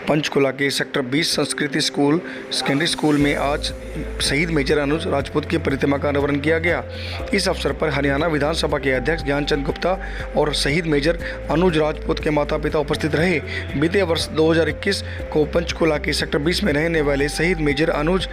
पंचकुला के सेक्टर 20 संस्कृति school secondary school में आज शहीद मेजर अनुज राजपूत की प्रतिमा का अनावरण किया गया। इस अवसर पर हरियाणा विधानसभा के अध्यक्ष ज्ञानचंद गुप्ता और शहीद मेजर अनुज राजपूत के माता पिता उपस्थित रहे। बीते वर्ष 2021 को पंचकुला के सेक्टर 20 में रहने वाले शहीद मेजर अनुज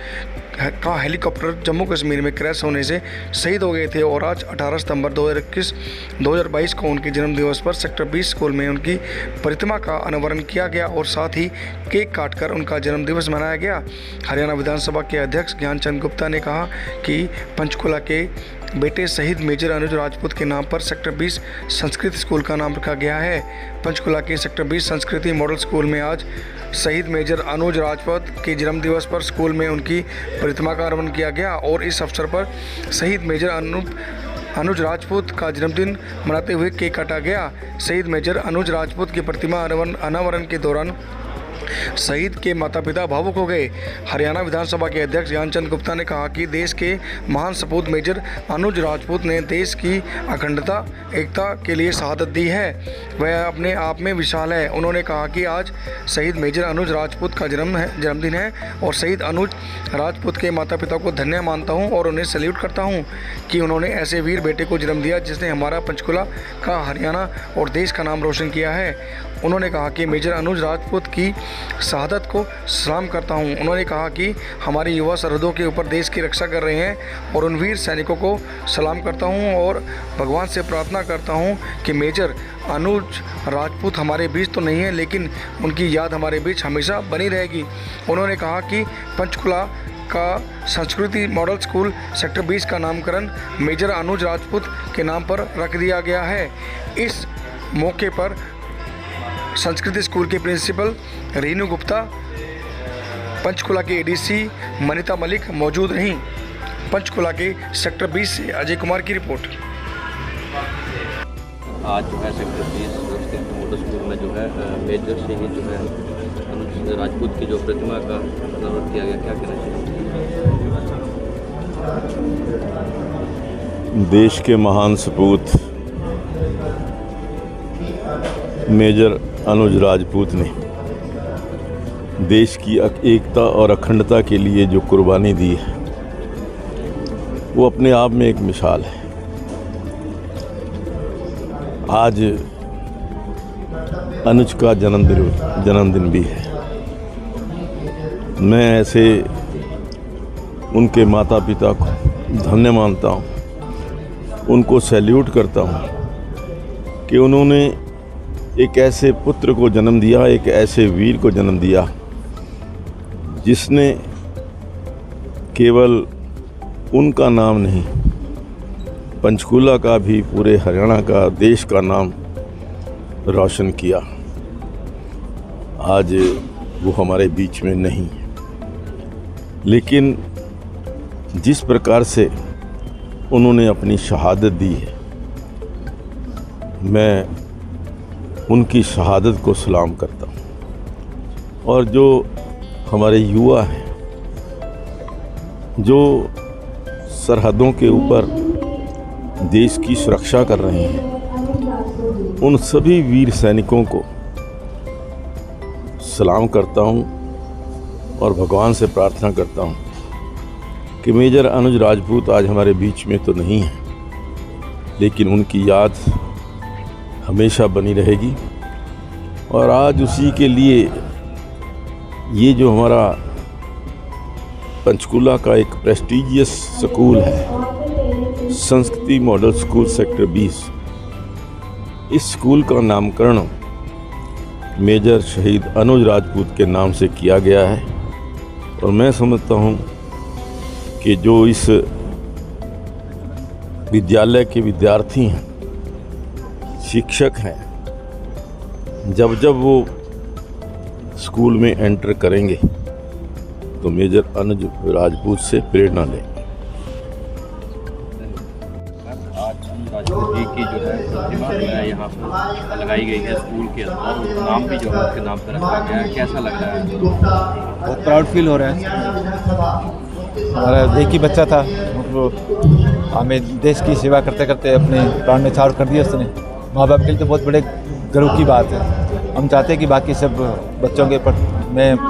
का हेलीकॉप्टर जम्मू कश्मीर में क्रैश होने से शहीद हो गए थे और आज 18 सितंबर 2022 को उनके जन्मदिवस पर सेक्टर 20 स्कूल में उनकी प्रतिमा का अनावरण किया गया और साथ ही केक काटकर उनका जन्मदिवस मनाया गया। हरियाणा विधानसभा के अध्यक्ष ज्ञानचंद गुप्ता ने कहा कि पंचकुला के बेटे शहीद मेजर अनुज राजपूत के नाम पर सेक्टर 20 संस्कृत स्कूल का नाम रखा गया है। पंचकुला के सेक्टर 20 संस्कृति मॉडल स्कूल में आज शहीद मेजर अनुज राजपूत के जन्मदिवस पर स्कूल में उनकी प्रतिमा का अनावरण किया गया और इस अवसर पर शहीद मेजर अनुज राजपूत का जन्मदिन मनाते हुए केक काटा गया। शहीद मेजर अनुज राजपूत की प्रतिमा अनावरण के दौरान शहीद के माता पिता भावुक हो गए। हरियाणा विधानसभा के अध्यक्ष ज्ञानचंद गुप्ता ने कहा कि देश के महान सपूत मेजर अनुज राजपूत ने देश की अखंडता एकता के लिए शहादत दी है, वह अपने आप में विशाल है। उन्होंने कहा कि आज शहीद मेजर अनुज राजपूत का जन्मदिन है और शहीद अनुज राजपूत के माता पिता को धन्य मानता हूं और उन्हें सैल्यूट करता हूं कि उन्होंने ऐसे वीर बेटे को जन्म दिया जिसने हमारा पंचकुला का, हरियाणा और देश का नाम रोशन किया है। उन्होंने कहा कि मेजर अनुज राजपूत की शहादत को सलाम करता हूं। उन्होंने कहा कि हमारे युवा सरहदों के ऊपर देश की रक्षा कर रहे हैं और उन वीर सैनिकों को सलाम करता हूं और भगवान से प्रार्थना करता हूं कि मेजर अनुज राजपूत हमारे बीच तो नहीं है लेकिन उनकी याद हमारे बीच हमेशा बनी रहेगी। उन्होंने कहा कि पंचकुला का संस्कृति मॉडल स्कूल सेक्टर 20 का नामकरण मेजर अनुज राजपूत के नाम पर रख दिया गया है। इस मौके पर संस्कृति स्कूल के प्रिंसिपल रीनू गुप्ता, पंचकुला के एडीसी मनीता मलिक मौजूद रहीं। पंचकुला के सेक्टर 20 से अजय कुमार की रिपोर्ट। आज जो है सेक्टर 20 संस्कृत मॉडल स्कूल में जो है मेजर शहीद जो है अनुज राजपूत की जो प्रतिमा का अनावरण किया गया, क्या कहना चाहिए? देश के महान सपूत मेजर अनुज राजपूत ने देश की एकता और अखंडता के लिए जो कुर्बानी दी है वो अपने आप में एक मिसाल है। आज अनुज का जन्मदिन भी है। मैं ऐसे उनके माता पिता को धन्य मानता हूँ, उनको सैल्यूट करता हूँ कि उन्होंने एक ऐसे पुत्र को जन्म दिया, एक ऐसे वीर को जन्म दिया जिसने केवल उनका नाम नहीं, पंचकुला का भी, पूरे हरियाणा का, देश का नाम रोशन किया। आज वो हमारे बीच में नहीं है, लेकिन जिस प्रकार से उन्होंने अपनी शहादत दी है, मैं उनकी शहादत को सलाम करता हूँ। और जो हमारे युवा हैं जो सरहदों के ऊपर देश की सुरक्षा कर रहे हैं, उन सभी वीर सैनिकों को सलाम करता हूँ और भगवान से प्रार्थना करता हूँ कि मेजर अनुज राजपूत आज हमारे बीच में तो नहीं है लेकिन उनकी याद हमेशा बनी रहेगी। और आज उसी के लिए ये जो हमारा पंचकुला का एक प्रेस्टीजियस स्कूल है, संस्कृति मॉडल स्कूल सेक्टर 20, इस स्कूल का नामकरण मेजर शहीद अनुज राजपूत के नाम से किया गया है। और मैं समझता हूँ कि जो इस विद्यालय के विद्यार्थी हैं, शिक्षक हैं, जब वो स्कूल में एंटर करेंगे तो मेजर अनुज राजपूत से प्रेरणा लेंगे। आज अनुज राजपूत जी की जो है प्रतिमा यहाँ पर लगाई गई है स्कूल के अंदर, नाम भी जो है उसके नाम पर रखा गया है, कैसा लग रहा है? बहुत प्राउड फील हो रहा है। हमारा एक ही बच्चा था, वो हमें देश की सेवा करते करते अपने प्राण न्यौछावर कर दिया उसने। माँ बाप के लिए तो बहुत बड़े गर्व की बात है। हम चाहते हैं कि बाकी सब बच्चों के में